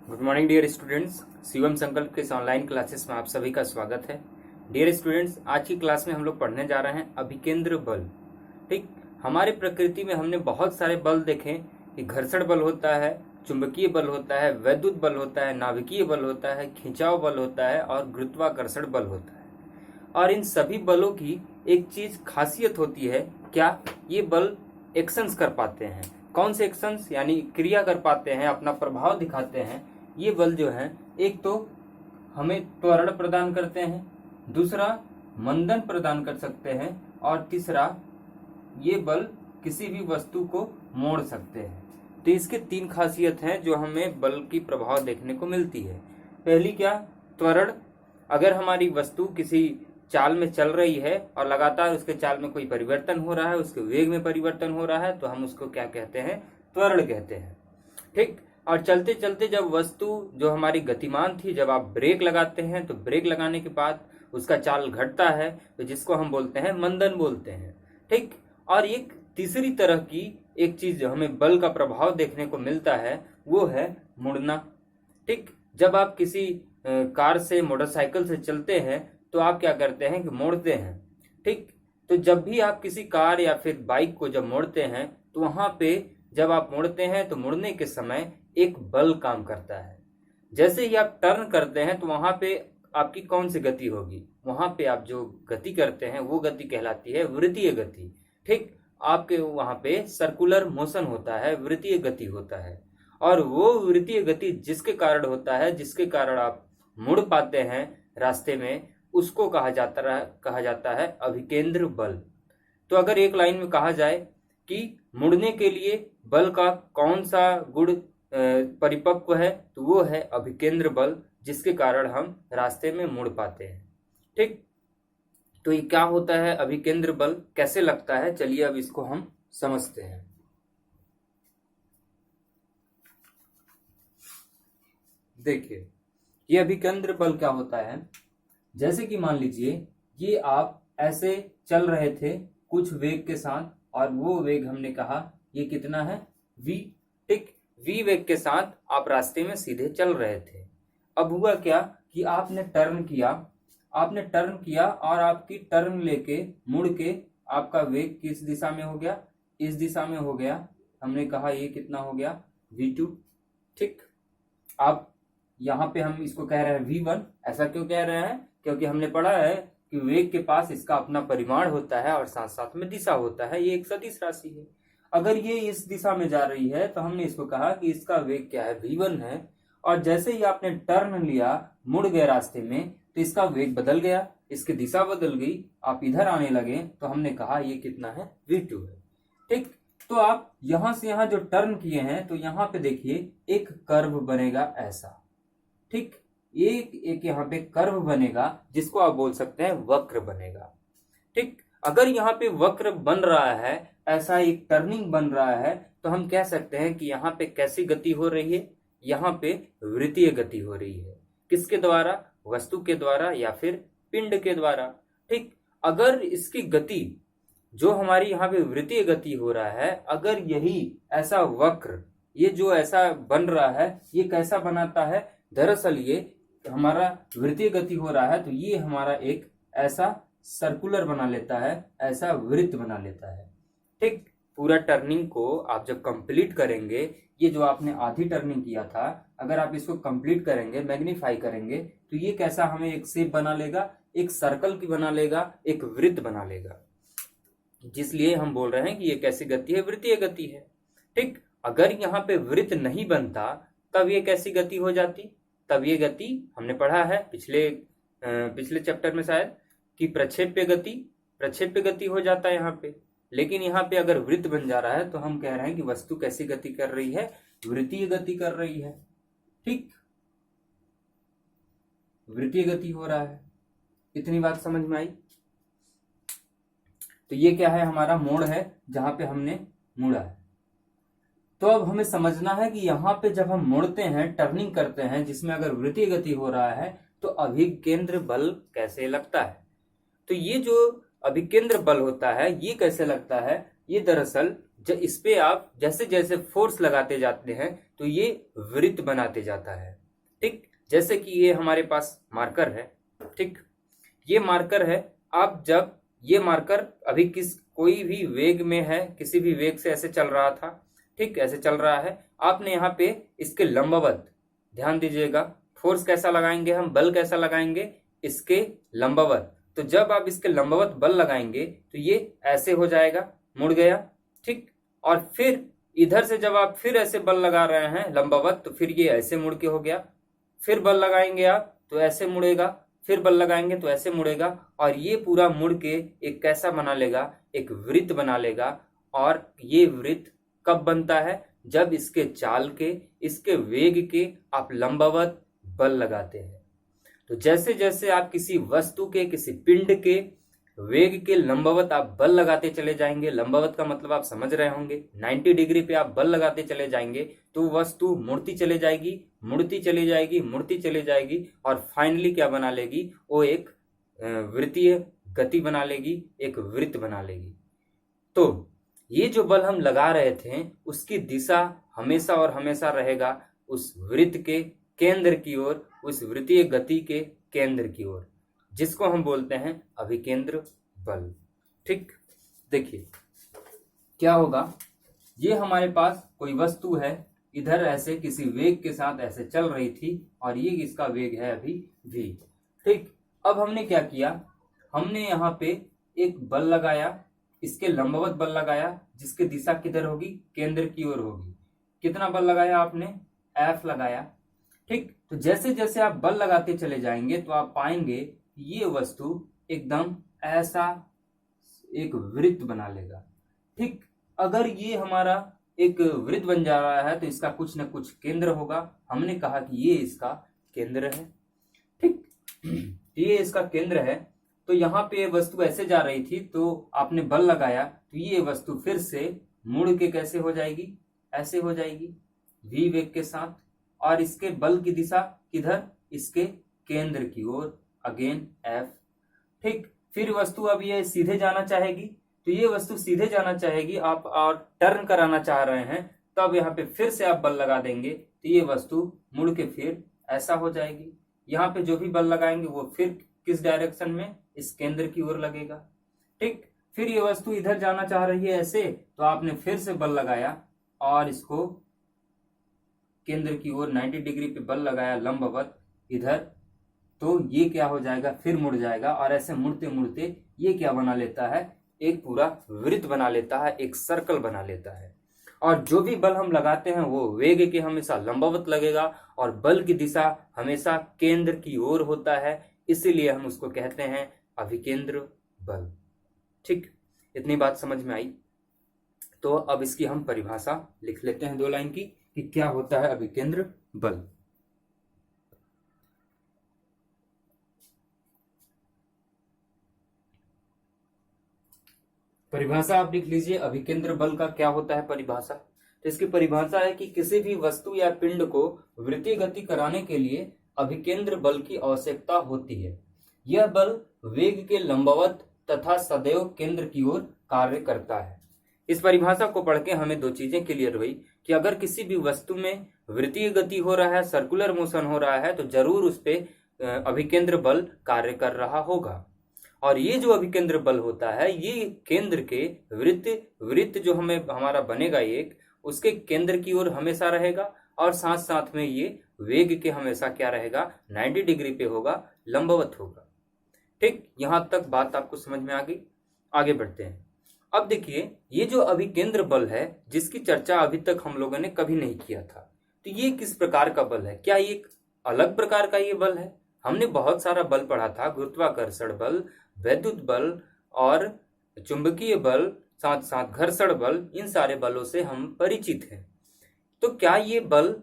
Good morning dear students. Shivam Sankalp के इस online classes में आप सभी का स्वागत है। डियर स्टूडेंट्स, आज की क्लास में हम लोग पढ़ने जा रहे हैं अभिकेंद्र बल। ठीक, हमारे प्रकृति में हमने बहुत सारे बल देखे कि घर्षण बल होता है, चुंबकीय बल होता है, वैद्युत बल होता है, नाभिकीय बल होता है, खिंचाव बल होता है और गुरुत्वाकर्षण बल होता है। और इन सभी बलों की एक चीज खासियत होती है, क्या ये बल एक्शंस कर पाते हैं। कौन से एक्शंस, यानी क्रिया कर पाते हैं, अपना प्रभाव दिखाते हैं। ये बल जो है, एक तो हमें त्वरण प्रदान करते हैं, दूसरा मंदन प्रदान कर सकते हैं और तीसरा ये बल किसी भी वस्तु को मोड़ सकते हैं। तो इसके तीन खासियत हैं जो हमें बल की प्रभाव देखने को मिलती है। पहली क्या, त्वरण। अगर हमारी वस्तु किसी चाल में चल रही है और लगातार उसके चाल में कोई परिवर्तन हो रहा है, उसके वेग में परिवर्तन हो रहा है, तो हम उसको क्या कहते हैं, त्वरण कहते हैं। ठीक, और चलते चलते जब वस्तु जो हमारी गतिमान थी, जब आप ब्रेक लगाते हैं तो ब्रेक लगाने के बाद उसका चाल घटता है, तो जिसको हम बोलते हैं मंदन बोलते हैं। ठीक, और एक तीसरी तरह की एक चीज जो हमें बल का प्रभाव देखने को मिलता है वो है मुड़ना। ठीक, जब आप किसी कार से, मोटरसाइकिल से चलते हैं तो आप क्या करते हैं कि मोड़ते हैं। ठीक, तो जब भी आप किसी कार या फिर बाइक को जब मोड़ते हैं तो वहां पे जब आप मोड़ते हैं तो मुड़ने के समय एक बल काम करता है। जैसे ही आप टर्न करते हैं तो वहां पे आपकी कौन सी गति होगी, वहां पे आप जो गति करते हैं वो गति कहलाती है वृत्तीय गति। ठीक, आपके वहां पे सर्कुलर मोशन होता है, वृत्तीय गति होता है। और वो वृत्तीय गति जिसके कारण होता है, जिसके कारण आप मुड़ पाते हैं रास्ते में, उसको कहा जाता है अभिकेंद्र बल। तो अगर एक लाइन में कहा जाए कि मुड़ने के लिए बल का कौन सा गुण परिपक्व है, तो वो है अभिकेंद्र बल, जिसके कारण हम रास्ते में मुड़ पाते हैं। ठीक, तो ये क्या होता है अभिकेंद्र बल, कैसे लगता है, चलिए अब इसको हम समझते हैं। देखिए, ये अभिकेंद्र बल क्या होता है। जैसे कि मान लीजिए ये आप ऐसे चल रहे थे कुछ वेग के साथ, और वो वेग हमने कहा ये कितना है, v। ठीक, v वेग के साथ आप रास्ते में सीधे चल रहे थे। अब हुआ क्या कि आपने टर्न किया और आपकी टर्न लेके मुड़ के आपका वेग किस दिशा में हो गया, इस दिशा में हो गया। हमने कहा ये कितना हो गया, v2। ठीक, आप यहाँ पे हम इसको कह रहे हैं v1। ऐसा क्यों कह रहे हैं, क्योंकि हमने पढ़ा है कि वेग के पास इसका अपना परिमाण होता है और साथ साथ में दिशा होता है। ये एक सदिश राशि है। अगर ये इस दिशा में जा रही है तो हमने इसको कहा कि इसका वेग क्या है, v1 है। और जैसे ही आपने टर्न लिया, मुड़ गए रास्ते में, तो इसका वेग बदल गया, इसकी दिशा बदल गई, आप इधर आने लगे, तो हमने कहा ये कितना है, v2 है। ठीक, तो आप यहां से यहां जो टर्न किए हैं तो यहां पे देखिए एक कर्व बनेगा ऐसा। ठीक, एक यहाँ पे कर्व बनेगा जिसको आप बोल सकते हैं वक्र बनेगा। ठीक, अगर यहाँ पे वक्र बन रहा है, ऐसा एक टर्निंग बन रहा है, तो हम कह सकते हैं कि यहाँ पे कैसी गति हो रही है, यहाँ पे वृत्तीय गति हो रही है। किसके द्वारा, वस्तु के द्वारा या फिर पिंड के द्वारा। ठीक, अगर इसकी गति जो हमारी यहाँ पे वृत्तीय गति हो रहा है, अगर यही ऐसा वक्र, ये जो ऐसा बन रहा है, ये कैसा बनाता है, दरअसल ये हमारा वृत्तीय गति हो रहा है तो ये हमारा एक ऐसा सर्कुलर बना लेता है, ऐसा वृत्त बना लेता है। ठीक, पूरा टर्निंग को आप जब कंप्लीट करेंगे, ये जो आपने आधी टर्निंग किया था, अगर आप इसको कंप्लीट करेंगे, मैग्नीफाई करेंगे, तो ये कैसा हमें एक शेप बना लेगा, एक सर्कल की बना लेगा, एक वृत्त बना लेगा। जिसलिए हम बोल रहे हैं कि ये कैसी गति है, वृत्तीय गति है। ठीक, अगर यहाँ पे वृत्त नहीं बनता तब ये कैसी गति हो जाती, तब ये गति हमने पढ़ा है पिछले चैप्टर में शायद, कि प्रक्षेप्य गति हो जाता है यहाँ पे। लेकिन यहाँ पे अगर वृत्त बन जा रहा है तो हम कह रहे हैं कि वस्तु कैसी गति कर रही है, वृत्तीय गति कर रही है। ठीक, वृत्तीय गति हो रहा है। इतनी बात समझ में आई। तो ये क्या है, हमारा मोड़ है जहां पे हमने मुड़ा है। तो अब हमें समझना है कि यहाँ पे जब हम मुड़ते हैं, टर्निंग करते हैं, जिसमें अगर वृत्तीय गति हो रहा है, तो अभिकेंद्र बल कैसे लगता है। तो ये जो अभिकेंद्र बल होता है ये कैसे लगता है, ये दरअसल इस पे आप जैसे जैसे फोर्स लगाते जाते हैं तो ये वृत्त बनाते जाता है। ठीक, जैसे कि ये हमारे पास मार्कर है। ठीक, ये मार्कर है। आप जब ये मार्कर अभी कोई भी वेग में है, किसी भी वेग से ऐसे चल रहा था, ठीक, ऐसे चल रहा है, आपने यहाँ पे इसके लंबवत ध्यान दीजिएगा, फोर्स कैसा लगाएंगे हम, बल कैसा लगाएंगे, इसके लंबवत। तो जब आप इसके लंबवत बल लगाएंगे तो ये ऐसे हो जाएगा, मुड़ गया। ठीक, और फिर इधर से जब आप फिर ऐसे बल लगा रहे हैं लंबवत, तो फिर ये ऐसे मुड़ के हो गया। फिर बल लगाएंगे आप तो ऐसे मुड़ेगा, फिर बल लगाएंगे तो ऐसे मुड़ेगा, और ये पूरा मुड़ के एक कैसा बना लेगा, एक वृत्त बना लेगा। और ये वृत्त कब बनता है, जब इसके चाल के, इसके वेग के आप लंबवत बल लगाते हैं। तो जैसे जैसे आप किसी वस्तु के, किसी पिंड के वेग के लंबवत आप बल लगाते चले जाएंगे, लंबवत का मतलब आप समझ रहे होंगे, 90 डिग्री पे आप बल लगाते चले जाएंगे तो वस्तु मुड़ती चले जाएगी, मुड़ती चली जाएगी, मुड़ती चली जाएगी, और फाइनली क्या बना लेगी, वो एक वृत्तीय गति बना लेगी, एक वृत्त बना लेगी। तो ये जो बल हम लगा रहे थे उसकी दिशा हमेशा और हमेशा रहेगा उस वृत्त के केंद्र की ओर, उस वृत्तीय गति के केंद्र की ओर, जिसको हम बोलते हैं अभिकेंद्र बल। ठीक, देखिए क्या होगा, ये हमारे पास कोई वस्तु है, इधर ऐसे किसी वेग के साथ ऐसे चल रही थी, और ये इसका वेग है अभी v। ठीक, अब हमने क्या किया, हमने यहाँ पे एक बल लगाया, इसके लंबवत बल लगाया, जिसकी दिशा किधर होगी, केंद्र की ओर होगी। कितना बल लगाया आपने, F लगाया। ठीक, तो जैसे जैसे आप बल लगाते चले जाएंगे तो आप पाएंगे ये वस्तु एकदम ऐसा एक वृत्त बना लेगा। ठीक, अगर ये हमारा एक वृत्त बन जा रहा है तो इसका कुछ न कुछ केंद्र होगा। हमने कहा कि ये इसका केंद्र है। ठीक, ये इसका केंद्र है। तो यहाँ पे वस्तु ऐसे जा रही थी, तो आपने बल लगाया तो ये वस्तु फिर से मुड़ के कैसे हो जाएगी, ऐसे हो जाएगी v वेग के साथ, और इसके बल की दिशा किधर, इसके केंद्र की ओर, अगेन F। ठीक, फिर वस्तु अब ये सीधे जाना चाहेगी, तो ये वस्तु सीधे जाना चाहेगी, आप और टर्न कराना चाह रहे हैं, तब यहाँ पे फिर से आप बल लगा देंगे तो ये वस्तु मुड़ के फिर ऐसा हो जाएगी। यहाँ पे जो भी बल लगाएंगे वो फिर किस डायरेक्शन में, इस केंद्र की ओर लगेगा। ठीक, फिर ये वस्तु इधर जाना चाह रही है ऐसे, तो आपने फिर से बल लगाया और इसको केंद्र की ओर 90 डिग्री पे बल लगाया लंबवत इधर, तो ये क्या हो जाएगा, फिर मुड़ जाएगा, और ऐसे मुड़ते मुड़ते ये क्या बना लेता है, एक पूरा वृत्त बना लेता है, एक सर्कल बना लेता है। और जो भी बल हम लगाते हैं वो वेग के हमेशा लंबवत लगेगा, और बल की दिशा हमेशा केंद्र की ओर होता है, इसीलिए हम उसको कहते हैं अभिकेंद्र बल। ठीक, इतनी बात समझ में आई। तो अब इसकी हम परिभाषा लिख लेते हैं 2 लाइन की, कि क्या होता है अभिकेंद्र बल। परिभाषा आप लिख लीजिए, अभिकेंद्र बल का क्या होता है परिभाषा। तो इसकी परिभाषा है कि किसी भी वस्तु या पिंड को वृत्तीय गति कराने के लिए अभिकेंद्र बल की आवश्यकता होती है। यह बल वेग के लंबवत तथा सदैव केंद्र की ओर कार्य करता है। इस परिभाषा को पढ़ के हमें 2 चीजें क्लियर हुई कि अगर किसी भी वस्तु में वृत्तीय गति हो रहा है, सर्कुलर मोशन हो रहा है, तो जरूर उस पे अभिकेंद्र बल कार्य कर रहा होगा। और ये जो अभिकेंद्र बल होता है, ये केंद्र के वृत्त जो हमारा बनेगा एक, उसके केंद्र की ओर हमेशा रहेगा, और साथ साथ में ये वेग के हमेशा क्या रहेगा, 90 डिग्री पे होगा, लंबवत होगा। ठीक, यहां तक बात आपको समझ में आ गई। आगे बढ़ते हैं। अब देखिए, ये जो अभिकेंद्र बल है, जिसकी चर्चा अभी तक हम लोगों ने कभी नहीं किया था, तो ये किस प्रकार का बल है, क्या ये एक अलग प्रकार का ये बल है। हमने बहुत सारा बल पढ़ा था, गुरुत्वाकर्षण बल, वैद्युत बल और चुंबकीय बल, साथ साथ घर्षण बल, इन सारे बलों से हम परिचित हैं। तो क्या ये बल,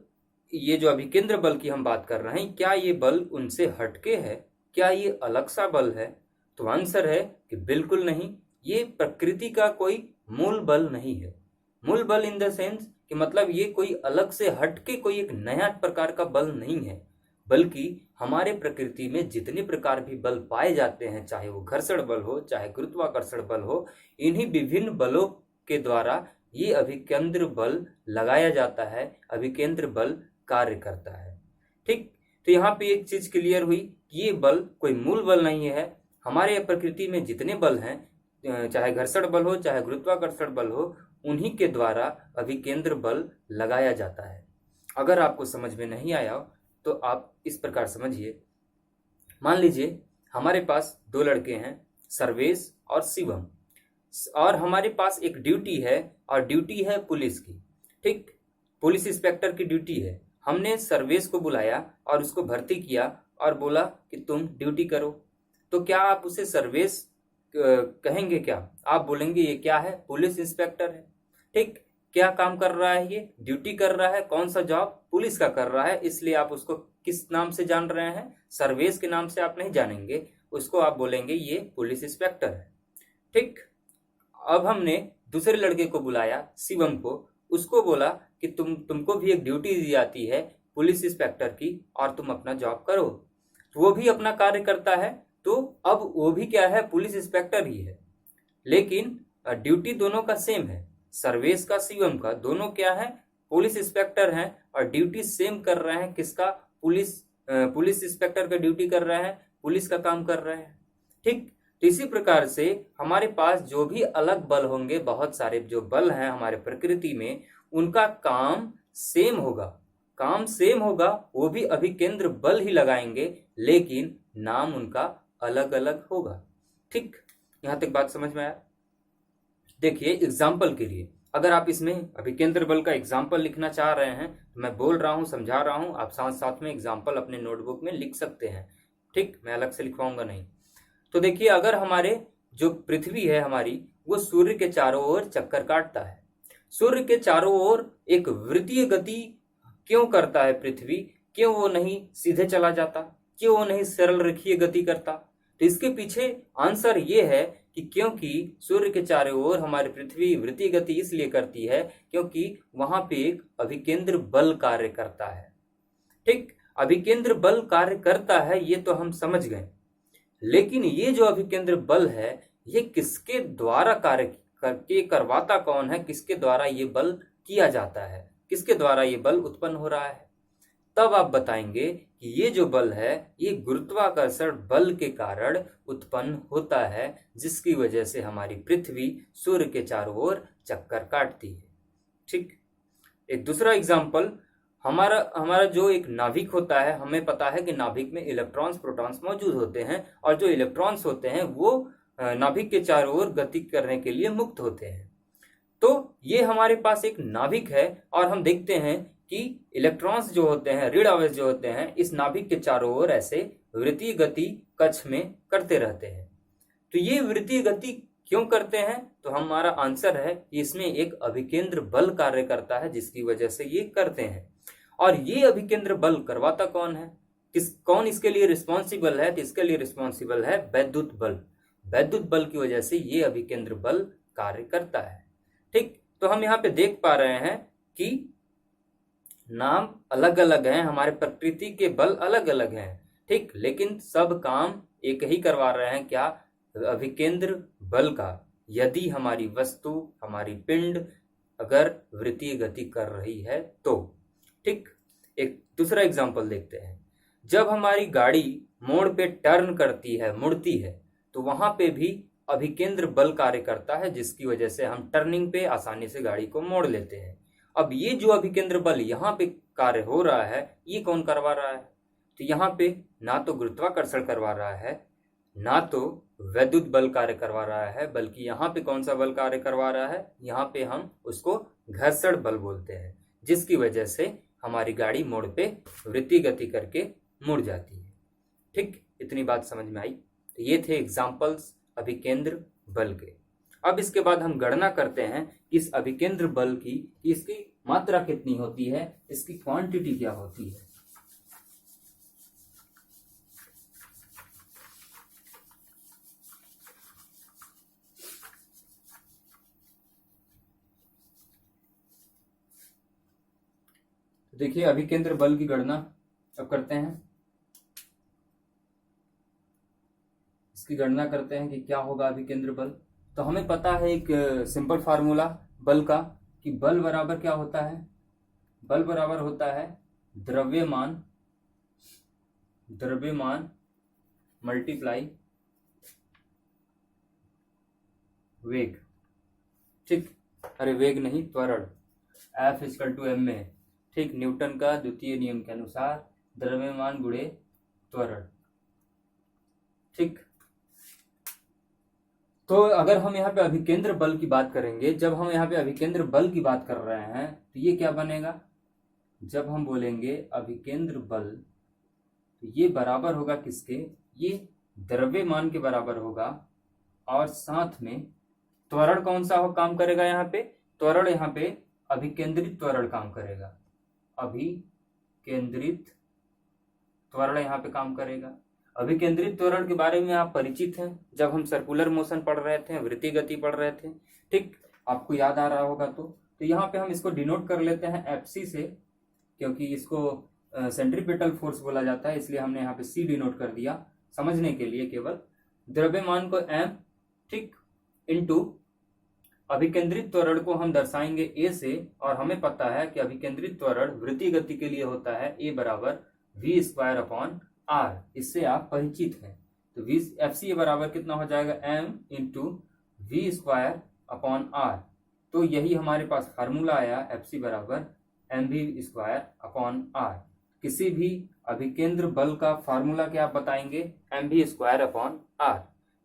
ये जो अभिकेंद्र बल की हम बात कर रहे हैं, क्या ये बल उनसे हटके है, क्या ये अलग सा बल है। तो आंसर है कि बिल्कुल नहीं, ये प्रकृति का कोई मूल बल नहीं है। मूल बल इन द सेंस कि मतलब ये कोई अलग से हटके कोई एक नया प्रकार का बल नहीं है, बल्कि हमारे प्रकृति में जितने प्रकार भी बल पाए जाते हैं, चाहे वो घर्षण बल हो, चाहे गुरुत्वाकर्षण बल हो, इन्हीं विभिन्न बलों के द्वारा ये अभिकेंद्र बल लगाया जाता है, अभिकेंद्र बल कार्य करता है। ठीक, तो यहाँ पे एक चीज क्लियर हुई कि ये बल कोई मूल बल नहीं है। हमारे प्रकृति में जितने बल हैं, चाहे घर्षण बल हो चाहे गुरुत्वाकर्षण बल हो, उन्हीं के द्वारा अभिकेंद्र बल लगाया जाता है। अगर आपको समझ में नहीं आया तो आप इस प्रकार समझिए। मान लीजिए हमारे पास दो लड़के हैं, सर्वेश और शिवम, और हमारे पास एक ड्यूटी है, और ड्यूटी है पुलिस की। ठीक, पुलिस इंस्पेक्टर की ड्यूटी है। हमने सर्वेश को बुलाया और उसको भर्ती किया और बोला कि तुम ड्यूटी करो। तो क्या आप उसे सर्वेश कहेंगे? क्या आप बोलेंगे ये क्या है? पुलिस इंस्पेक्टर है। ठीक, क्या काम कर रहा है? ये ड्यूटी कर रहा है। कौन सा जॉब? पुलिस का कर रहा है। इसलिए आप उसको किस नाम से जान रहे हैं? सर्वेश के नाम से आप नहीं जानेंगे उसको, आप बोलेंगे ये पुलिस इंस्पेक्टर है। ठीक, अब हमने दूसरे लड़के को बुलाया, शिवम को, उसको बोला कि तुमको भी एक ड्यूटी दी जाती है पुलिस इंस्पेक्टर की, और तुम अपना जॉब करो। वो भी अपना कार्य करता है, तो अब वो भी क्या है? पुलिस इंस्पेक्टर ही है। लेकिन ड्यूटी दोनों का सेम है, सर्वेश का शिवम का, दोनों क्या है? पुलिस इंस्पेक्टर हैं, और ड्यूटी सेम कर रहे हैं। किसका? पुलिस इंस्पेक्टर का ड्यूटी कर रहे हैं, पुलिस का काम कर रहे हैं। ठीक, तो इसी प्रकार से हमारे पास जो भी अलग बल होंगे, बहुत सारे जो बल हैं हमारे प्रकृति में, उनका काम सेम होगा। काम सेम होगा, वो भी अभिकेंद्र बल ही लगाएंगे, लेकिन नाम उनका अलग अलग होगा। ठीक, यहां तक बात समझ में आया? देखिए एग्जाम्पल के लिए, अगर आप इसमें अभिकेंद्र बल का एग्जाम्पल लिखना चाह रहे हैं तो मैं बोल रहा हूं, समझा रहा हूं, आप साथ साथ में एग्जाम्पल अपने नोटबुक में लिख सकते हैं। ठीक, मैं अलग से लिखवाऊंगा नहीं। तो देखिए, अगर हमारे जो पृथ्वी है हमारी, वो सूर्य के चारों ओर चक्कर काटता है। सूर्य के चारों ओर एक वृत्तीय गति क्यों करता है पृथ्वी? क्यों वो नहीं सीधे चला जाता? क्यों वो नहीं सरल रेखीय गति करता? तो इसके पीछे आंसर ये है कि क्योंकि सूर्य के चारों ओर हमारी पृथ्वी वृत्तीय गति इसलिए करती है क्योंकि वहां पे एक अभिकेंद्र बल कार्य करता है। ठीक, अभिकेंद्र बल कार्य करता है, ये तो हम समझ गए। लेकिन ये जो अभिकेंद्र बल है, ये किसके द्वारा कार्य करके करवाता कौन है? किसके द्वारा ये बल किया जाता है? किसके द्वारा ये बल उत्पन्न हो रहा है? तब आप बताएंगे कि ये जो बल है, ये गुरुत्वाकर्षण बल के कारण उत्पन्न होता है, जिसकी वजह से हमारी पृथ्वी सूर्य के चारों ओर चक्कर काटती है। ठीक, एक दूसरा एग्जाम्पल, हमारा जो एक नाभिक होता है, हमें पता है कि नाभिक में इलेक्ट्रॉन्स प्रोटॉन्स मौजूद होते हैं, और जो इलेक्ट्रॉन्स होते हैं वो नाभिक के चारों ओर गति करने के लिए मुक्त होते हैं। तो ये हमारे पास एक नाभिक है, और हम देखते हैं कि इलेक्ट्रॉन्स जो होते हैं, ऋण आवेश जो होते हैं, इस नाभिक के चारों ओर ऐसे वृत्तीय गति कक्ष में करते रहते हैं। तो ये वृत्तीय गति क्यों करते हैं? तो हमारा आंसर है कि इसमें एक अभिकेंद्र बल कार्य करता है, जिसकी वजह से ये करते हैं। और ये अभिकेंद्र बल करवाता कौन है? कौन इसके लिए रिस्पॉन्सिबल है? तो इसके लिए रिस्पॉन्सिबल है वैद्युत बल। वैद्युत बल की वजह से ये अभिकेंद्र बल कार्य करता है। ठीक, तो हम यहाँ पे देख पा रहे हैं कि नाम अलग अलग हैं, हमारे प्रकृति के बल अलग अलग हैं। ठीक, लेकिन सब काम एक ही करवा रहे हैं। क्या? अभिकेंद्र बल का। यदि हमारी वस्तु, हमारी पिंड अगर वृत्तीय गति कर रही है तो। ठीक, एक दूसरा एग्जांपल देखते हैं। जब हमारी गाड़ी मोड़ पे टर्न करती है, मुड़ती है, तो वहां पे भी अभिकेंद्र बल कार्य करता है, जिसकी वजह से हम टर्निंग पे आसानी से गाड़ी को मोड़ लेते हैं। अब ये जो अभिकेंद्र बल यहाँ पे कार्य हो रहा है, ये कौन करवा रहा है? तो यहाँ पे ना तो गुरुत्वाकर्षण करवा रहा है, ना तो वैद्युत बल कार्य करवा रहा है, बल्कि यहाँ पे कौन सा बल कार्य करवा रहा है? यहाँ पे हम उसको घर्षण बल बोलते हैं, जिसकी वजह से हमारी गाड़ी मोड़ पे वृत्तीय गति करके मुड़ जाती है। ठीक, इतनी बात समझ में आई? तो ये थे एग्जाम्पल्स अभिकेंद्र बल के। अब इसके बाद हम गणना करते हैं इस अभिकेंद्र बल की, इसकी मात्रा कितनी होती है, इसकी क्वांटिटी क्या होती है। देखिए अभिकेंद्र बल की गणना अब करते हैं। इसकी गणना करते हैं कि क्या होगा अभिकेंद्र बल। तो हमें पता है एक सिंपल फार्मूला बल का, कि बल बराबर क्या होता है, बल बराबर होता है द्रव्यमान मल्टीप्लाई वेग। ठीक, अरे वेग नहीं, त्वरण, F = m में। ठीक, न्यूटन का द्वितीय नियम के अनुसार द्रव्यमान गुणे त्वरण। ठीक, तो अगर हम यहाँ पे अभिकेंद्र बल की बात करेंगे, जब हम यहाँ पे अभिकेंद्र बल की बात कर रहे हैं तो ये क्या बनेगा, जब हम बोलेंगे अभिकेंद्र बल तो ये बराबर होगा किसके, ये द्रव्यमान के बराबर होगा, और साथ में त्वरण कौन सा हो काम करेगा यहाँ पे, त्वरण यहाँ पे अभिकेंद्रित त्वरण काम करेगा, अभिकेंद्रित त्वरण यहाँ पे काम करेगा। अभिकेंद्रित त्वरण के बारे में आप परिचित हैं, जब हम सर्कुलर मोशन पढ़ रहे थे, वृत्तीय गति पढ़ रहे थे। ठीक, आपको याद आ रहा होगा तो यहाँ पे हम इसको डिनोट कर लेते हैं FC से, क्योंकि इसको सेंट्रीपिटल फोर्स बोला जाता है, इसलिए हमने यहाँ पे C डिनोट कर दिया समझने के लिए केवल। द्रव्यमान को M, ठीक, इंटू अभिकेंद्रित त्वरण को हम दर्शाएंगे A से, और हमें पता है कि अभिकेंद्रित त्वरण वृत्तीय गति के लिए होता है A बराबर v²/r, इससे आप परिचित हैं। तो FC बराबर कितना हो जाएगा, m इंटू v²/r। तो यही हमारे पास फार्मूला आया, FC बराबर mv²/r। किसी भी अभिकेंद्र बल का फार्मूला क्या आप बताएंगे, mv²/r।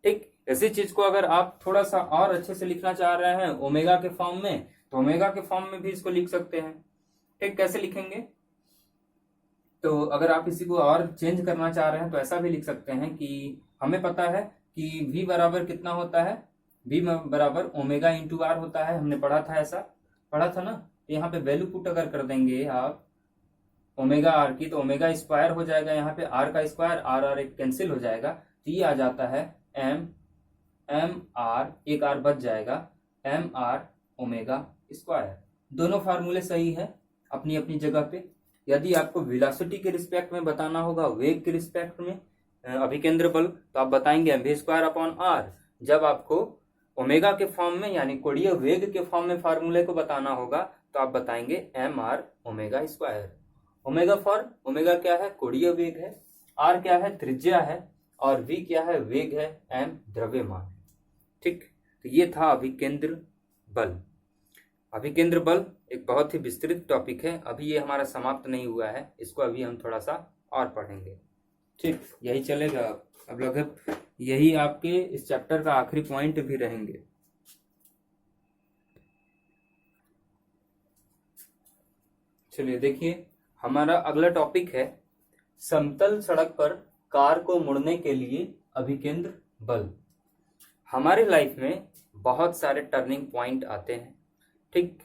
ठीक, इसी चीज को अगर आप थोड़ा सा और अच्छे से लिखना चाह रहे हैं ओमेगा के फॉर्म में, तो ओमेगा के फॉर्म में भी इसको लिख सकते हैं। ठीक, कैसे लिखेंगे, तो अगर आप इसी को और चेंज करना चाह रहे हैं तो ऐसा भी लिख सकते हैं कि हमें पता है कि v बराबर कितना होता है, v बराबर ओमेगा इंटू आर होता है, हमने पढ़ा था, ऐसा पढ़ा था ना। तो यहाँ पे वैल्यू पुट अगर कर देंगे आप ओमेगा आर की, तो ओमेगा स्क्वायर हो जाएगा, यहाँ पे आर का स्क्वायर, आर एक कैंसिल हो जाएगा, तो ये आ जाता है एम आर, एक आर बच जाएगा, एम आर ओमेगा स्क्वायर। दोनों फार्मूले सही है अपनी अपनी जगह पे। यदि आपको वेलोसिटी के रिस्पेक्ट में बताना होगा, वेग के रिस्पेक्ट में अभिकेंद्र बल, तो आप बताएंगे mv²/r। जब आपको ओमेगा के फॉर्म में यानी कोणीय वेग के फॉर्म में फार्मूले को बताना होगा तो आप बताएंगे mr omega square. Omega for omega क्या है, कोणीय वेग है, r क्या है, त्रिज्या है, और v क्या है, वेग है, m द्रव्यमान। ठीक, तो ये था अभिकेंद्र बल। अभिकेंद्र बल एक बहुत ही विस्तृत टॉपिक है, अभी ये हमारा समाप्त नहीं हुआ है, इसको अभी हम थोड़ा सा और पढ़ेंगे। ठीक, यही चलेगा, अब लगभग यही आपके इस चैप्टर का आखिरी पॉइंट भी रहेंगे। चलिए देखिए, हमारा अगला टॉपिक है समतल सड़क पर कार को मुड़ने के लिए अभिकेंद्र बल। हमारे लाइफ में बहुत सारे टर्निंग पॉइंट आते हैं। ठीक,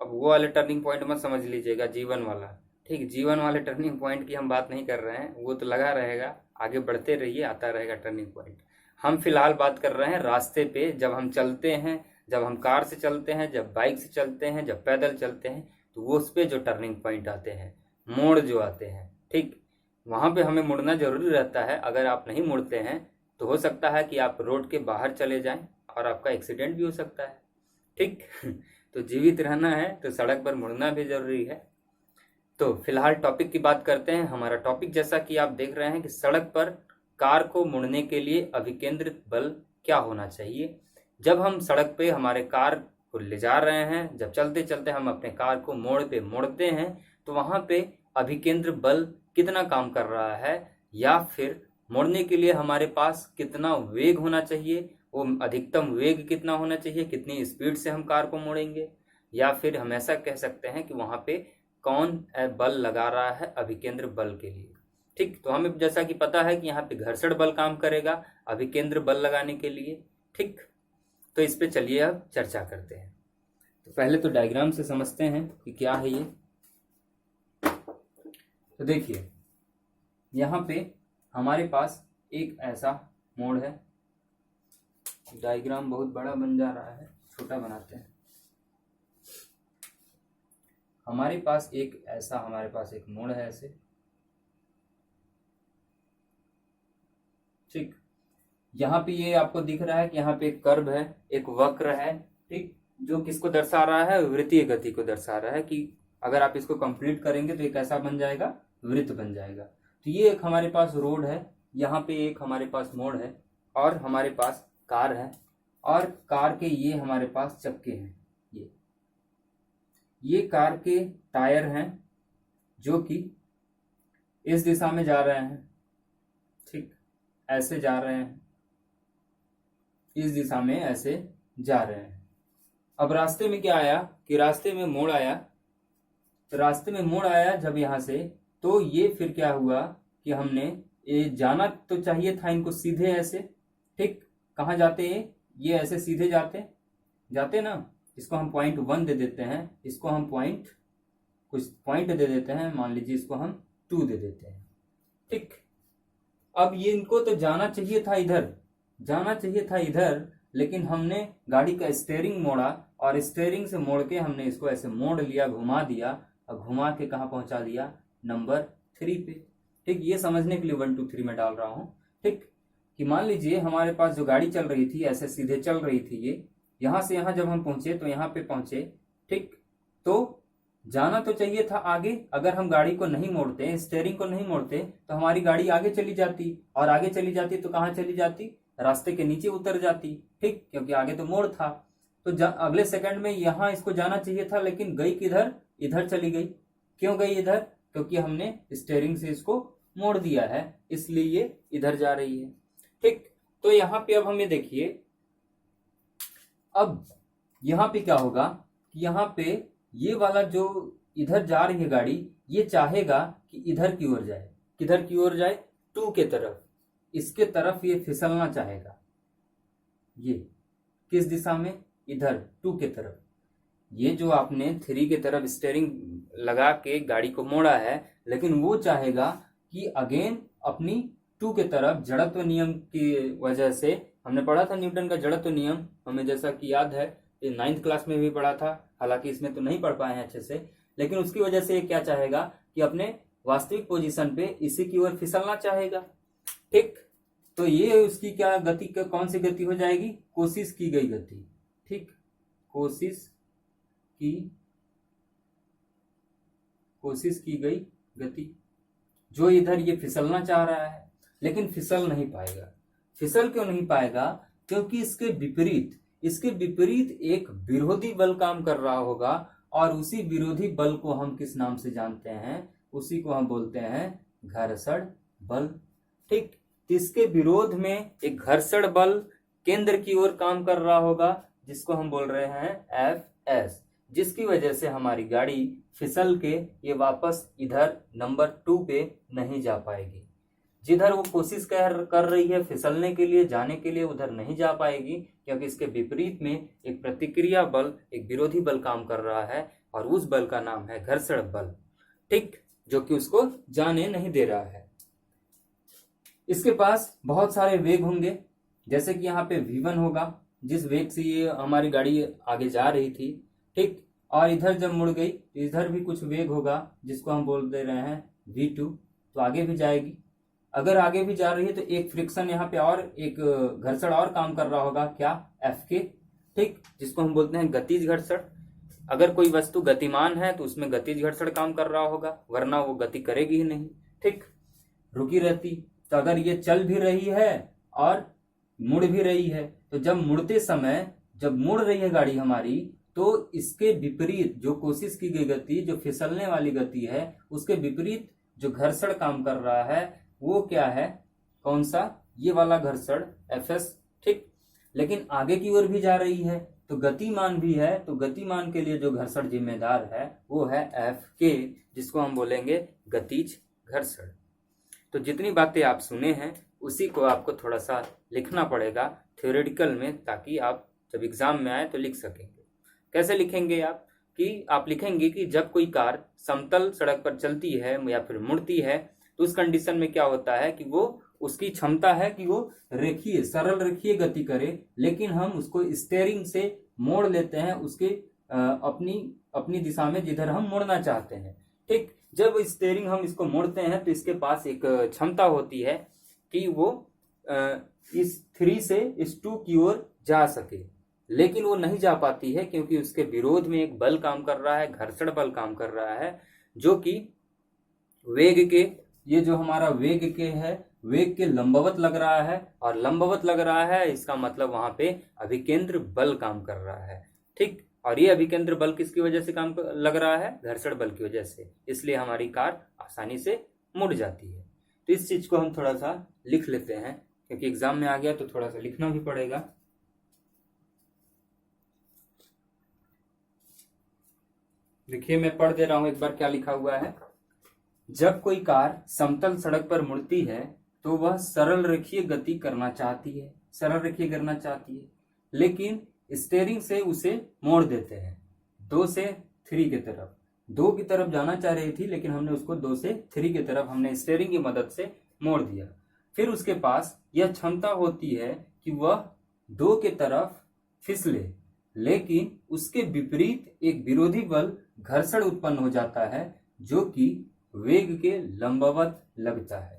अब वो वाले टर्निंग पॉइंट मत समझ लीजिएगा, जीवन वाला। ठीक, जीवन वाले टर्निंग पॉइंट की हम बात नहीं कर रहे हैं, वो तो लगा रहेगा, आगे बढ़ते रहिए, आता रहेगा टर्निंग पॉइंट। हम फिलहाल बात कर रहे हैं रास्ते पे, जब हम चलते हैं, जब हम कार से चलते हैं, जब बाइक से चलते हैं, जब पैदल चलते हैं, तो वो उस पे जो टर्निंग पॉइंट आते हैं, मोड़ जो आते हैं। ठीक, वहां पे हमें मुड़ना जरूरी रहता है। अगर आप नहीं मुड़ते हैं तो हो सकता है कि आप रोड के बाहर चले जाएं और आपका एक्सीडेंट भी हो सकता है। ठीक, तो जीवित रहना है तो सड़क पर मुड़ना भी जरूरी है। तो फिलहाल टॉपिक की बात करते हैं। हमारा टॉपिक जैसा कि आप देख रहे हैं कि सड़क पर कार को मुड़ने के लिए अभिकेंद्रित बल क्या होना चाहिए। जब हम सड़क पे हमारे कार को ले जा रहे हैं, जब चलते चलते हम अपने कार को मोड़ पे मोड़ते हैं, तो वहां पे अभिकेंद्र बल कितना काम कर रहा है, या फिर मोड़ने के लिए हमारे पास कितना वेग होना चाहिए, वो अधिकतम वेग कितना होना चाहिए, कितनी स्पीड से हम कार को मोड़ेंगे, या फिर हम ऐसा कह सकते हैं कि वहां पे कौन बल लगा रहा है अभिकेंद्र बल के लिए। ठीक, तो हमें जैसा कि पता है कि यहाँ पे घर्षण बल काम करेगा अभिकेंद्र बल लगाने के लिए। ठीक, तो इस पे चलिए अब चर्चा करते हैं। तो पहले तो डायग्राम से समझते हैं कि क्या है ये। तो देखिए, यहाँ पे हमारे पास एक ऐसा मोड़ है, डायग्राम बहुत बड़ा बन जा रहा है, छोटा बनाते हैं। हमारे पास एक मोड़ है ऐसे। ठीक, यहाँ पे ये आपको दिख रहा है कि यहाँ पे एक कर्व है, एक वक्र है, ठीक, जो किसको दर्शा रहा है, वृत्तीय गति को दर्शा रहा है कि अगर आप इसको कंप्लीट करेंगे तो ये कैसा बन जाएगा, वृत्त बन जाएगा। तो ये एक हमारे पास रोड है, यहाँ पे एक हमारे पास मोड़ है, और हमारे पास कार है, और कार के ये हमारे पास चक्के हैं। ये कार के टायर हैं जो कि इस दिशा में जा रहे हैं, ठीक, ऐसे जा रहे हैं, इस दिशा में ऐसे जा रहे हैं। अब रास्ते में क्या आया कि रास्ते में मोड़ आया, तो रास्ते में मोड़ आया जब यहां से, तो ये फिर क्या हुआ कि हमने ये जाना तो चाहिए था इनको सीधे ऐसे, ठीक, कहाँ जाते ये ऐसे सीधे जाते ना। इसको हम पॉइंट 1 दे देते हैं, इसको हम कुछ पॉइंट दे देते हैं, मान लीजिए इसको हम 2 दे देते हैं, ठीक। अब ये इनको तो जाना चाहिए था इधर, लेकिन हमने गाड़ी का स्टीयरिंग मोड़ा, और स्टीयरिंग से मोड़ के हमने इसको ऐसे मोड़ लिया, घुमा दिया, और घुमा के कहाँ पहुंचा दिया, नंबर 3 पे, ठीक। ये समझने के लिए 1 2 3 में डाल रहा हूं, ठीक, कि मान लीजिए हमारे पास जो गाड़ी चल रही थी ऐसे सीधे चल रही थी, ये यहां से यहां जब हम पहुंचे तो यहाँ पे पहुंचे, ठीक। तो जाना तो चाहिए था आगे, अगर हम गाड़ी को नहीं मोड़ते, स्टीयरिंग को नहीं मोड़ते, तो हमारी गाड़ी आगे चली जाती, और आगे चली जाती तो कहाँ चली जाती, रास्ते के नीचे उतर जाती, ठीक, क्योंकि आगे तो मोड़ था। तो अगले सेकंड में यहाँ इसको जाना चाहिए था, लेकिन गई किधर, इधर चली गई। क्यों गई इधर, क्योंकि हमने स्टीयरिंग से इसको मोड़ दिया है, इसलिए ये इधर जा रही है, ठीक। तो यहाँ पे अब हमें देखिए, अब यहाँ पे क्या होगा कि यहाँ पे ये वाला जो इधर जा रही है गाड़ी, ये चाहेगा कि इधर की ओर जाए, किधर की ओर जाए, 2 के तरफ, इसके तरफ ये फिसलना चाहेगा। ये किस दिशा में, इधर 2 के तरफ। ये जो आपने 3 के तरफ स्टीयरिंग लगा के गाड़ी को मोड़ा है, लेकिन वो चाहेगा कि अगेन अपनी 2 के तरफ, जड़त्व नियम की वजह से, हमने पढ़ा था न्यूटन का जड़त्व नियम, हमें जैसा कि याद है, ये 9th क्लास में भी पढ़ा था, हालांकि इसमें तो नहीं पढ़ पाए हैं अच्छे से, लेकिन उसकी वजह से ये क्या चाहेगा कि अपने वास्तविक पोजीशन पे इसी की ओर फिसलना चाहेगा, ठीक। तो ये उसकी क्या गति, कौन सी गति हो जाएगी, कोशिश की गई गति, ठीक, कोशिश की गई गति, जो इधर ये फिसलना चाह रहा है, लेकिन फिसल नहीं पाएगा। फिसल क्यों नहीं पाएगा, क्योंकि इसके विपरीत एक विरोधी बल काम कर रहा होगा, और उसी विरोधी बल को हम किस नाम से जानते हैं, उसी को हम बोलते हैं घर्षण बल, ठीक। इसके विरोध में एक घर्षण बल केंद्र की ओर काम कर रहा होगा, जिसको हम बोल रहे हैं Fs, जिसकी वजह से हमारी गाड़ी फिसल के ये वापस इधर नंबर 2 पे नहीं जा पाएगी। जिधर वो कोशिश कर रही है फिसलने के लिए, जाने के लिए, उधर नहीं जा पाएगी, क्योंकि इसके विपरीत में एक प्रतिक्रिया बल, एक विरोधी बल काम कर रहा है, और उस बल का नाम है घर्षण बल, ठीक, जो कि उसको जाने नहीं दे रहा है। इसके पास बहुत सारे वेग होंगे, जैसे कि यहाँ पे v1 होगा, जिस वेग से ये हमारी गाड़ी आगे जा रही थी, ठीक, और इधर जब मुड़ गई तो इधर भी कुछ वेग होगा, जिसको हम बोल दे रहे हैं v2, तो आगे भी जाएगी। अगर आगे भी जा रही है तो एक फ्रिक्शन यहाँ पे और एक घर्षण और काम कर रहा होगा, क्या, Fk, ठीक, जिसको हम बोलते हैं गतिज घर्षण। अगर कोई वस्तु गतिमान है तो उसमें गतिज घर्षण काम कर रहा होगा, वरना वो गति करेगी ही नहीं, ठीक, रुकी रहती। तो अगर ये चल भी रही है और मुड़ भी रही है, तो जब मुड़ते समय, जब मुड़ रही है गाड़ी हमारी, तो इसके विपरीत जो कोशिश की गई गति, जो फिसलने वाली गति है, उसके विपरीत जो घर्षण काम कर रहा है, वो क्या है, कौन सा, ये वाला घर्षण Fs, ठीक। लेकिन आगे की ओर भी जा रही है, तो गतिमान भी है, तो गतिमान के लिए जो घर्षण जिम्मेदार है वो है Fk, जिसको हम बोलेंगे गतिज घर्षण। तो जितनी बातें आप सुने हैं उसी को आपको थोड़ा सा लिखना पड़ेगा थ्योरेटिकल में, ताकि आप जब एग्जाम में आए तो लिख सकेंगे। कैसे लिखेंगे आप, कि आप लिखेंगे कि जब कोई कार समतल सड़क पर चलती है या फिर मुड़ती है, तो उस कंडीशन में क्या होता है कि वो, उसकी क्षमता है कि वो रेखीय, सरल रेखीय गति करे, लेकिन हम उसको स्टीयरिंग से मोड़ लेते हैं उसके अपनी दिशा में जिधर हम मोड़ना चाहते हैं, ठीक। जब स्टीयरिंग हम इसको मोड़ते हैं तो इसके पास एक क्षमता होती है कि वो इस 3 से इस 2 की ओर जा सके, लेकिन वो नहीं जा पाती है क्योंकि उसके विरोध में एक बल काम कर रहा है, घर्षण बल काम कर रहा है, जो कि वेग के, ये जो हमारा वेग के है, वेग के लंबवत लग रहा है, और लंबवत लग रहा है इसका मतलब वहां पे अभिकेंद्र बल काम कर रहा है। ठीक, और ये अभिकेंद्र बल किसकी वजह से लग रहा है? घर्षण बल की वजह से। इसलिए हमारी कार आसानी से मुड़ जाती है। तो इस चीज को हम थोड़ा सा लिख लेते हैं, क्योंकि एग्जाम में आ गया तो थोड़ा सा लिखना भी पड़ेगा। देखिए मैं पढ़ दे रहा हूं एक बार क्या लिखा हुआ है। जब कोई कार समतल सड़क पर मुड़ती है तो वह सरल रेखीय गति करना चाहती है, सरल रेखीय करना चाहती है, लेकिन स्टीयरिंग से उसे मोड़ देते हैं 2 से 3 की तरफ। 2 की तरफ जाना चाह रही थी, लेकिन हमने उसको 2 से 3 की तरफ हमने स्टीयरिंग की मदद से मोड़ दिया। फिर उसके पास यह क्षमता होती है कि वह 2 की तरफ फिसले, लेकिन उसके विपरीत एक विरोधी बल घर्षण उत्पन्न हो जाता है, जो कि वेग के लंबवत लगता है।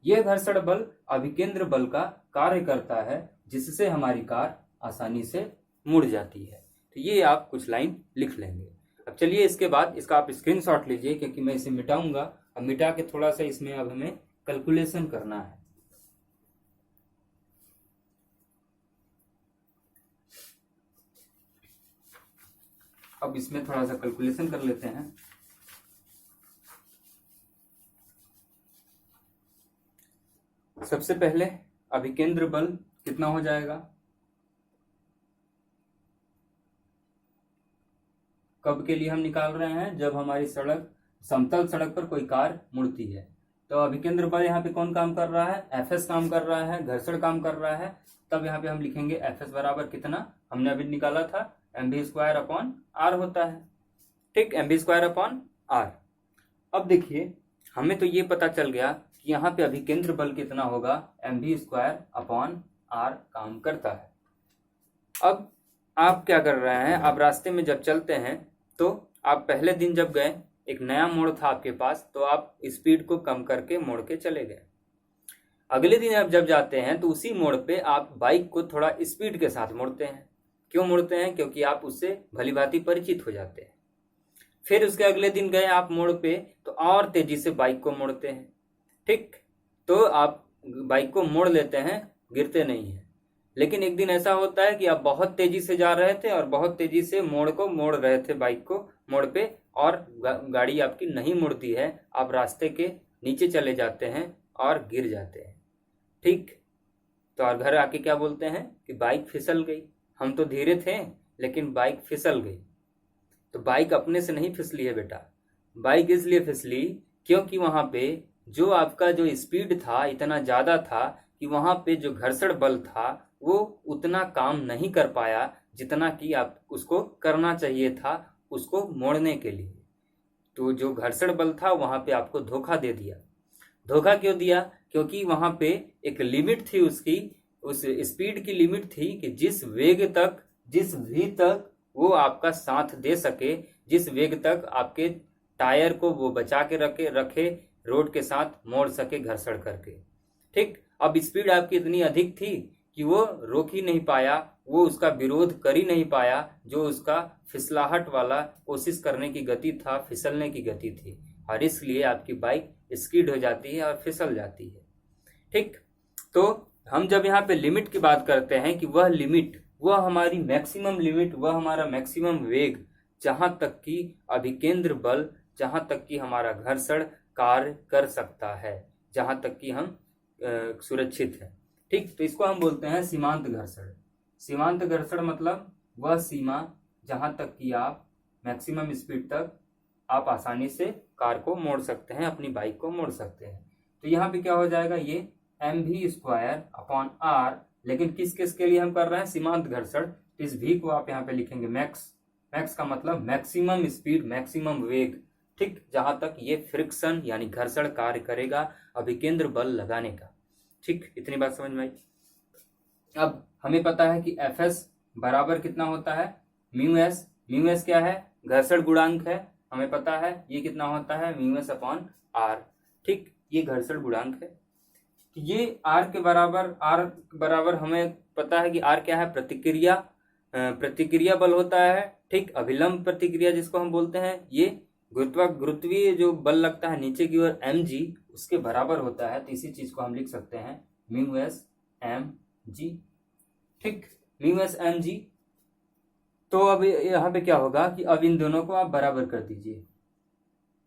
यह घर्षण बल अभिकेंद्र बल का कार्य करता है, जिससे हमारी कार आसानी से मुड़ जाती है। तो ये आप कुछ लाइन लिख लेंगे। अब चलिए इसके बाद इसका आप स्क्रीनशॉट लीजिए, क्योंकि मैं इसे मिटाऊंगा। अब मिटा के थोड़ा सा इसमें अब हमें कैलकुलेशन करना है। अब इसमें थोड़ा सा कैलकुलेशन कर लेते हैं। सबसे पहले अभिकेंद्र बल कितना हो जाएगा? कब के लिए हम निकाल रहे हैं? जब हमारी सड़क, समतल सड़क पर कोई कार मुड़ती है। तो अभिकेंद्र बल यहाँ पे कौन काम कर रहा है? एफएस काम कर रहा है, घर्षण काम कर रहा है। तब यहाँ पे हम लिखेंगे एफएस बराबर कितना हमने अभी निकाला था, mv²/r होता है। ठीक, mv²/r। अब देखिए हमें तो ये पता चल गया कि यहाँ पे अभिकेंद्र बल कितना होगा, mv²/r काम करता है। अब आप क्या कर रहे हैं? आप रास्ते में जब चलते हैं तो आप पहले दिन जब गए, एक नया मोड़ था आपके पास, तो आप स्पीड को कम करके मोड़ के चले गए। अगले दिन आप जब जाते हैं तो उसी मोड़ पे आप बाइक को थोड़ा स्पीड के साथ मोड़ते हैं। क्यों मोड़ते हैं? क्योंकि आप उससे भलीभांति परिचित हो जाते हैं। फिर उसके अगले दिन गए आप मोड़ पे, तो और तेजी से बाइक को मोड़ते हैं। ठीक, तो आप बाइक को मोड़ लेते हैं, गिरते नहीं हैं। लेकिन एक दिन ऐसा होता है कि आप बहुत तेजी से जा रहे थे और बहुत तेजी से मोड़ को मोड़ रहे थे, बाइक को मोड़ पे, और गाड़ी आपकी नहीं मुड़ती है। आप रास्ते के नीचे चले जाते हैं और गिर जाते हैं। ठीक, तो और घर आके क्या बोलते हैं कि बाइक फिसल गई। हम तो धीरे थे लेकिन बाइक फिसल गई। तो बाइक अपने से नहीं फिसली है बेटा, बाइक इसलिए फिसली क्योंकि वहां पे जो आपका जो स्पीड था इतना ज्यादा था कि वहां पे जो घर्षण बल था वो उतना काम नहीं कर पाया जितना कि आप उसको करना चाहिए था उसको मोड़ने के लिए। तो जो घर्षण बल था वहां पे आपको धोखा दे दिया। धोखा क्यों दिया? क्योंकि वहां पे एक लिमिट थी उसकी, उस स्पीड की लिमिट थी कि जिस वेग तक, जिस भी तक वो आपका साथ दे सके, जिस वेग तक आपके टायर को वो बचा के रखे रोड के साथ मोड़ सके घर्षण करके। ठीक, अब स्पीड आपकी इतनी अधिक थी कि वो रोक ही नहीं पाया, वो उसका विरोध कर ही नहीं पाया, जो उसका फिसलाहट वाला कोशिश करने की गति था, फिसलने की गति थी, और इसलिए आपकी बाइक स्किड हो जाती है और फिसल जाती है। ठीक, तो हम जब यहाँ पे लिमिट की बात करते हैं कि वह लिमिट, वह हमारी मैक्सिमम लिमिट, वह हमारा मैक्सिमम वेग, जहां तक कि अभिकेंद्र बल, जहां तक कि हमारा घर्षण कार्य कर सकता है, जहां तक कि हम सुरक्षित है। ठीक, तो इसको हम बोलते हैं सीमांत घर्षण। सीमांत घर्षण मतलब वह सीमा जहां तक कि आप मैक्सिमम स्पीड तक आप आसानी से कार को मोड़ सकते हैं, अपनी बाइक को मोड़ सकते हैं। तो यहाँ पे क्या हो जाएगा, ये mv²/r, लेकिन किस किस के लिए हम कर रहे हैं? सीमांत घर्षण। इस v को आप यहाँ पे लिखेंगे मैक्स। मैक्स का मतलब मैक्सिमम स्पीड, मैक्सिमम वेग। ठीक, जहां तक ये फ्रिक्शन यानी घर्षण कार्य करेगा अभिकेंद्र बल लगाने का। ठीक, इतनी बात समझ में आई। अब हमें पता है कि Fs बराबर कितना होता है, μs। μs क्या है? घर्षण गुणांक है, हमें पता है ये कितना होता है, μs/r। ठीक, ये घर्षण गुणांक है। तो ये आर के बराबर हमें पता है कि आर क्या है, प्रतिक्रिया बल होता है। ठीक, अभिलंब प्रतिक्रिया जिसको हम बोलते हैं, ये गुरुत्वीय जो बल लगता है नीचे की ओर mg, उसके बराबर होता है। तो इसी चीज को हम लिख सकते हैं म्यू एस एम जी। ठीक, म्यू एस एम जी। तो अब यहाँ पे क्या होगा कि अब इन दोनों को आप बराबर कर दीजिए,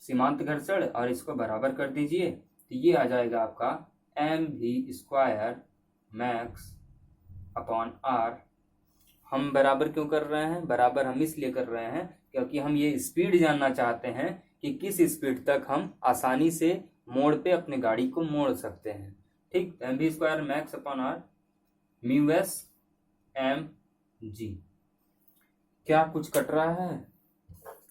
सीमांत घर्षण, और इसको बराबर कर दीजिए। तो ये आ जाएगा आपका m v square max upon r. हम बराबर क्यों कर रहे हैं? बराबर हम इसलिए कर रहे हैं क्योंकि हम ये स्पीड जानना चाहते हैं कि किस स्पीड तक हम आसानी से मोड़ पे अपने गाड़ी को मोड़ सकते हैं। ठीक, m v square max upon r mu s m g. क्या कुछ कट रहा है?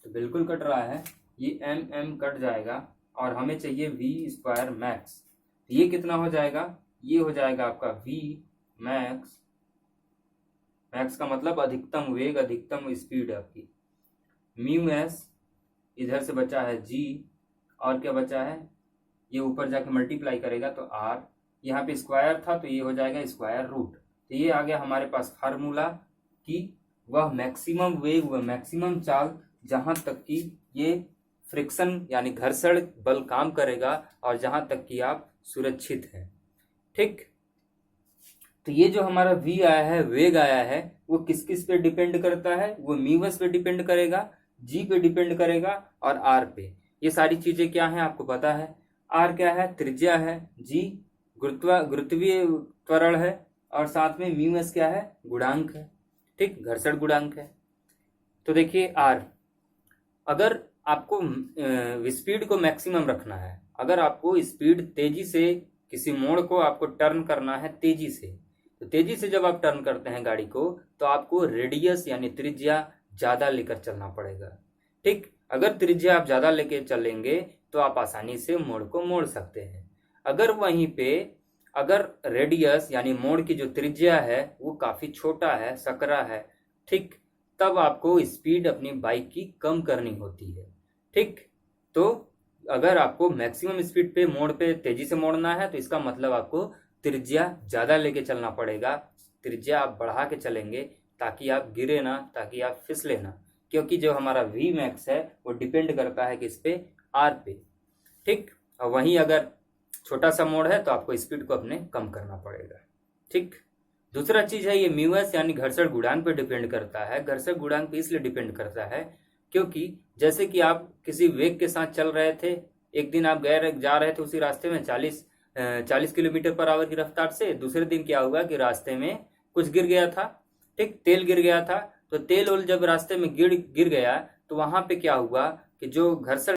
तो बिल्कुल कट रहा है। ये एम एम कट जाएगा और हमें चाहिए वी स्क्वायर मैक्स। ये कितना हो जाएगा? ये हो जाएगा आपका वी मैक्स, मैक्स का मतलब अधिकतम वेग, अधिकतम स्पीड आपकी, म्यू एस, इधर से बचा है जी, और क्या बचा है? ये ऊपर जाके मल्टीप्लाई करेगा तो आर, यहाँ पे स्क्वायर था तो ये हो जाएगा स्क्वायर रूट। तो ये आ गया हमारे पास फार्मूला कि वह मैक्सिमम वेग, वह मैक्सिमम चाल जहां तक कि ये फ्रिक्शन यानी घर्षण बल काम करेगा और जहां तक कि आप सुरक्षित हैं। ठीक, तो ये जो हमारा v आया है, वेग आया है, वो किस किस पे डिपेंड करता है? वो म्यू एस पे डिपेंड करेगा, g पे डिपेंड करेगा और r पे। ये सारी चीजें क्या हैं आपको पता है। r क्या है? त्रिज्या है, g गुरुत्वीय त्वरण है, और साथ में म्यू एस क्या है? गुणांक है। ठीक, घर्षण गुणांक है। तो देखिए r, अगर आपको स्पीड को मैक्सिमम रखना है, अगर आपको स्पीड तेजी से किसी मोड़ को आपको टर्न करना है तेजी से, तो तेजी से जब आप टर्न करते हैं गाड़ी को, तो आपको रेडियस यानी त्रिज्या ज्यादा लेकर चलना पड़ेगा। ठीक, अगर त्रिज्या आप ज्यादा लेके चलेंगे तो आप आसानी से मोड़ को मोड़ सकते हैं। अगर वहीं पे अगर रेडियस यानी मोड़ की जो त्रिज्या है वो काफी छोटा है, सकरा है, ठीक, तब आपको स्पीड अपनी बाइक की कम करनी होती है। ठीक, तो अगर आपको मैक्सिमम स्पीड पे मोड़ पे तेजी से मोड़ना है तो इसका मतलब आपको त्रिज्या ज्यादा लेके चलना पड़ेगा। त्रिज्या आप बढ़ा के चलेंगे ताकि आप गिरे ना, ताकि आप फिसले ना, क्योंकि जो हमारा वी मैक्स है वो डिपेंड करता है किस पे? आर पे। ठीक, और वहीं अगर छोटा सा मोड़ है तो आपको स्पीड को अपने कम करना पड़ेगा। ठीक, दूसरा चीज है ये म्यू एस यानी घर्षण गुणांक पे डिपेंड करता है। घर्षण गुणांक पे इसलिए डिपेंड करता है क्योंकि जैसे कि आप किसी वेग के साथ चल रहे थे, एक दिन आप जा रहे थे उसी रास्ते में 40 किलोमीटर पर आवर की रफ्तार से, दूसरे दिन क्या हुआ कि रास्ते में कुछ गिर गया था। ठीक, तेल गिर गया था। तो तेल जब रास्ते में गिर गया तो वहां पे क्या हुआ कि जो घर्षण